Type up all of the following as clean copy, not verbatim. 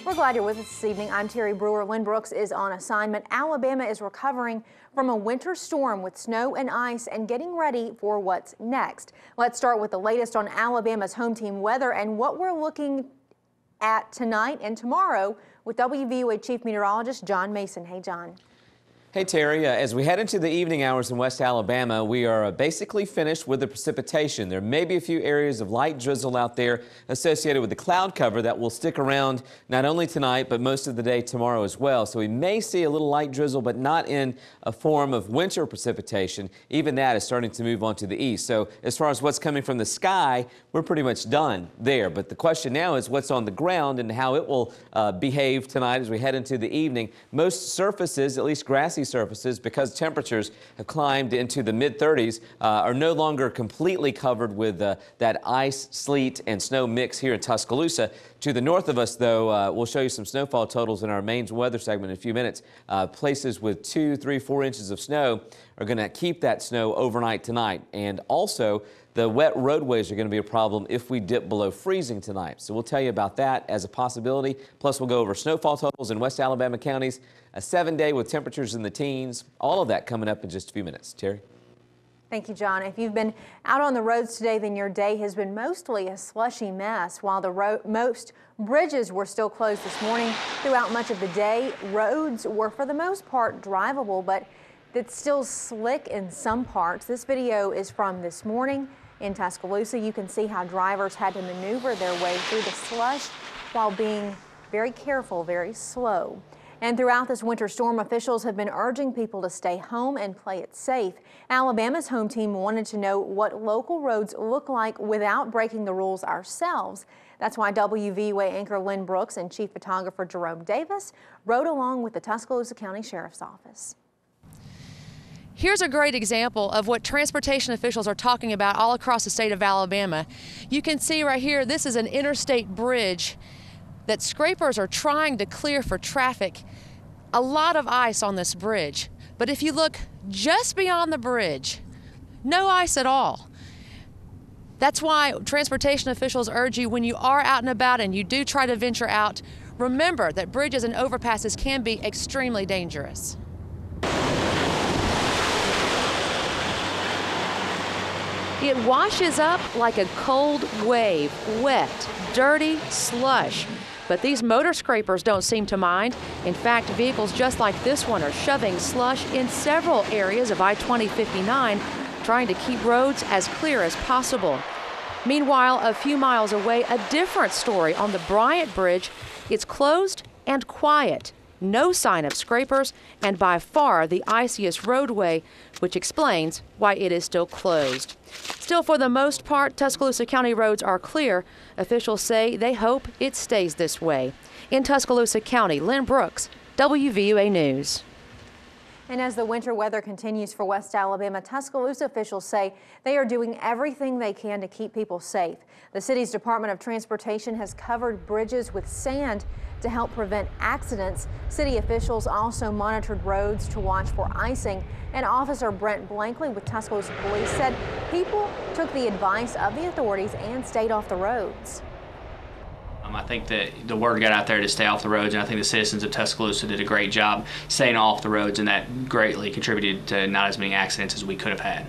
We're glad you're with us this evening. I'm Terry Brewer. Lynn Brooks is on assignment. Alabama is recovering from a winter storm with snow and ice and getting ready for what's next. Let's start with the latest on Alabama's home team weather and what we're looking at tonight and tomorrow with WVUA Chief Meteorologist John Mason. Hey, John. Hey, Terry. As we head into the evening hours in West Alabama, we are basically finished with the precipitation. There may be a few areas of light drizzle out there associated with the cloud cover that will stick around not only tonight, but most of the day tomorrow as well. So we may see a little light drizzle, but not in a form of winter precipitation. Even that is starting to move on to the east. So as far as what's coming from the sky, we're pretty much done there. But the question now is what's on the ground and how it will behave tonight as we head into the evening. Most surfaces, at least grassy surfaces, because temperatures have climbed into the mid-30s, are no longer completely covered with that ice, sleet, and snow mix here in Tuscaloosa. To the north of us, though, we'll show you some snowfall totals in our main weather segment in a few minutes. Places with 2, 3, 4 inches of snow are going to keep that snow overnight tonight. And also, the wet roadways are going to be a problem if we dip below freezing tonight. So we'll tell you about that as a possibility. Plus, we'll go over snowfall totals in West Alabama counties, a 7-day with temperatures in the teens. All of that coming up in just a few minutes. Terry? Thank you, John. If you've been out on the roads today, then your day has been mostly a slushy mess. While most bridges were still closed this morning, throughout much of the day, roads were for the most part drivable, but it's still slick in some parts. This video is from this morning in Tuscaloosa. You can see how drivers had to maneuver their way through the slush while being very careful, very slow. And throughout this winter storm, officials have been urging people to stay home and play it safe. Alabama's home team wanted to know what local roads look like without breaking the rules ourselves. That's why WVUA anchor Lynn Brooks and chief photographer Jerome Davis rode along with the Tuscaloosa County Sheriff's Office. Here's a great example of what transportation officials are talking about all across the state of Alabama. You can see right here, this is an interstate bridge that scrapers are trying to clear for traffic. A lot of ice on this bridge, but if you look just beyond the bridge, no ice at all. That's why transportation officials urge you, when you are out and about and you do try to venture out, remember that bridges and overpasses can be extremely dangerous. It washes up like a cold wave, wet, dirty slush. But these motor scrapers don't seem to mind. In fact, vehicles just like this one are shoving slush in several areas of I-2059, trying to keep roads as clear as possible. Meanwhile, a few miles away, a different story on the Bryant Bridge. It's closed and quiet. No sign of scrapers, and by far the iciest roadway, which explains why it is still closed. Still, for the most part, Tuscaloosa County roads are clear. Officials say they hope it stays this way. In Tuscaloosa County, Lynn Brooks, WVUA News. And as the winter weather continues for West Alabama, Tuscaloosa officials say they are doing everything they can to keep people safe. The city's Department of Transportation has covered bridges with sand to help prevent accidents. City officials also monitored roads to watch for icing. And Officer Brent Blankley with Tuscaloosa Police said people took the advice of the authorities and stayed off the roads. I think that the word got out there to stay off the roads, and I think the citizens of Tuscaloosa did a great job staying off the roads, and that greatly contributed to not as many accidents as we could have had.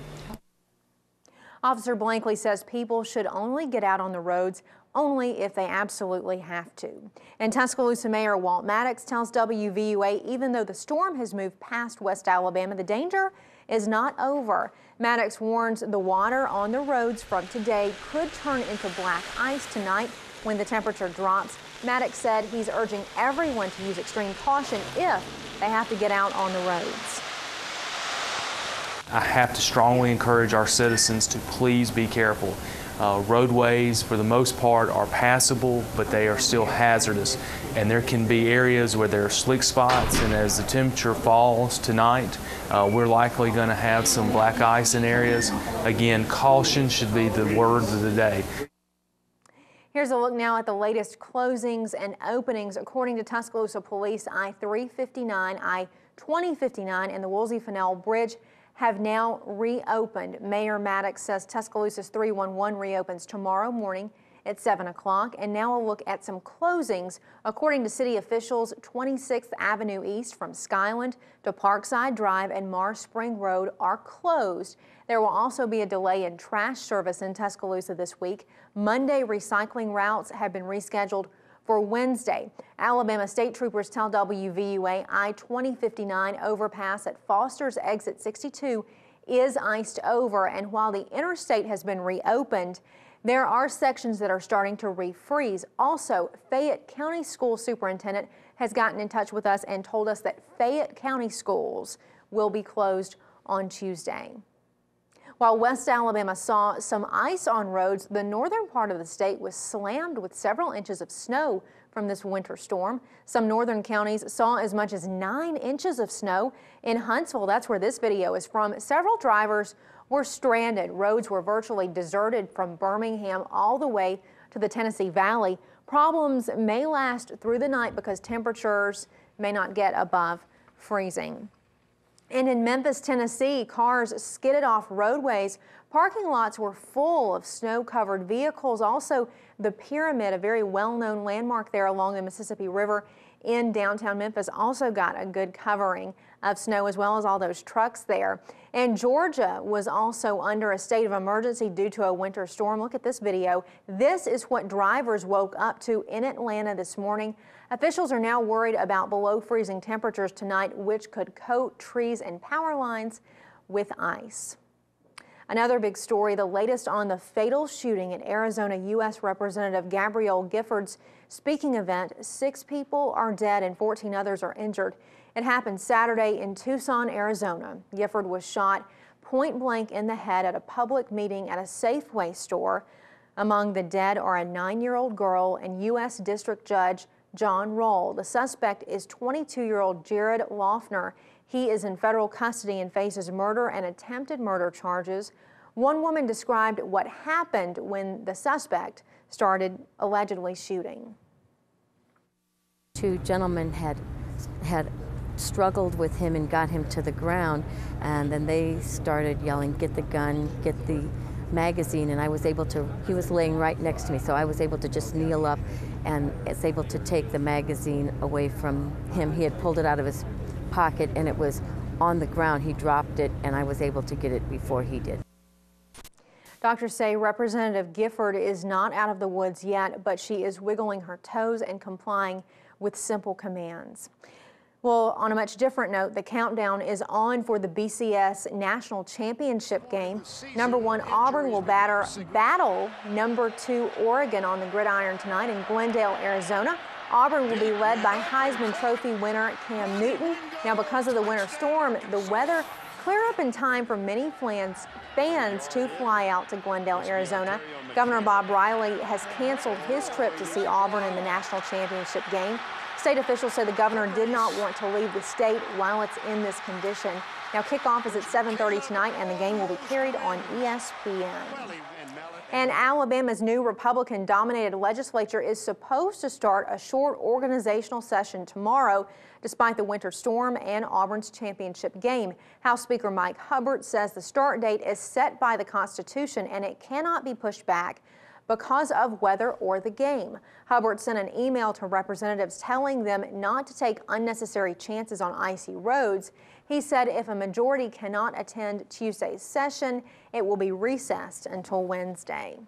Officer Blankley says people should only get out on the roads only if they absolutely have to. And Tuscaloosa Mayor Walt Maddox tells WVUA even though the storm has moved past West Alabama, the danger is not over. Maddox warns the water on the roads from today could turn into black ice tonight when the temperature drops. Maddox said he's urging everyone to use extreme caution if they have to get out on the roads. I have to strongly encourage our citizens to please be careful. Roadways, for the most part, are passable, but they are still hazardous. And there can be areas where there are slick spots, and as the temperature falls tonight, we're likely going to have some black ice in areas. Again, caution should be the word of the day. Here's a look now at the latest closings and openings. According to Tuscaloosa Police, I-359, I-2059, and the Woolsey-Fennell Bridge have now reopened. Mayor Maddox says Tuscaloosa's 311 reopens tomorrow morning. at 7 o'clock. And now a look at some closings. According to city officials, 26th Avenue East from Skyland to Parkside Drive and Mars Spring Road are closed. There will also be a delay in trash service in Tuscaloosa this week. Monday recycling routes have been rescheduled for Wednesday. Alabama State Troopers tell WVUA I-2059 overpass at Foster's exit 62 is iced over, and while the interstate has been reopened, there are sections that are starting to refreeze. Also, Fayette County School Superintendent has gotten in touch with us and told us that Fayette County schools will be closed on Tuesday. While West Alabama saw some ice on roads, the northern part of the state was slammed with several inches of snow from this winter storm. Some northern counties saw as much as 9 inches of snow. In Huntsville, that's where this video is from, several drivers were stranded. Roads were virtually deserted from Birmingham all the way to the Tennessee Valley. Problems may last through the night because temperatures may not get above freezing. And in Memphis, Tennessee, cars skidded off roadways. Parking lots were full of snow-covered vehicles. Also, the Pyramid, a very well-known landmark there along the Mississippi River in downtown Memphis, also got a good covering of snow, as well as all those trucks there. And Georgia was also under a state of emergency due to a winter storm. Look at this video. This is what drivers woke up to in Atlanta this morning. Officials are now worried about below freezing temperatures tonight, which could coat trees and power lines with ice. Another big story, the latest on the fatal shooting at Arizona U.S. Representative Gabrielle Gifford's speaking event. 6 people are dead and 14 others are injured. It happened Saturday in Tucson, Arizona. Gifford was shot point blank in the head at a public meeting at a Safeway store. Among the dead are a 9-year-old girl and U.S. District Judge John Roll. The suspect is 22-year-old Jared Loeffner. He is in federal custody and faces murder and attempted murder charges. One woman described what happened when the suspect started allegedly shooting. 2 gentlemen had struggled with him and got him to the ground, and then they started yelling, "Get the gun, get the magazine," and I was able to, he was laying right next to me, so I was able to just kneel up and was able to take the magazine away from him. He had pulled it out of his pocket and it was on the ground. He dropped it and I was able to get it before he did. Doctors say Representative Gifford is not out of the woods yet, but she is wiggling her toes and complying with simple commands. Well, on a much different note, the countdown is on for the BCS National Championship game. Number 1 Auburn will battle number 2 Oregon on the gridiron tonight in Glendale, Arizona. Auburn will be led by Heisman Trophy winner Cam Newton. Now, because of the winter storm, the weather clear up in time for many fans to fly out to Glendale, Arizona. Governor Bob Riley has canceled his trip to see Auburn in the national championship game. State officials say the governor did not want to leave the state while it's in this condition. Now, kickoff is at 7:30 tonight, and the game will be carried on ESPN. And Alabama's new Republican-dominated legislature is supposed to start a short organizational session tomorrow, despite the winter storm and Auburn's championship game. House Speaker Mike Hubbard says the start date is set by the Constitution and it cannot be pushed back because of weather or the game. Hubbard sent an email to representatives telling them not to take unnecessary chances on icy roads. He said if a majority cannot attend Tuesday's session, it will be recessed until Wednesday.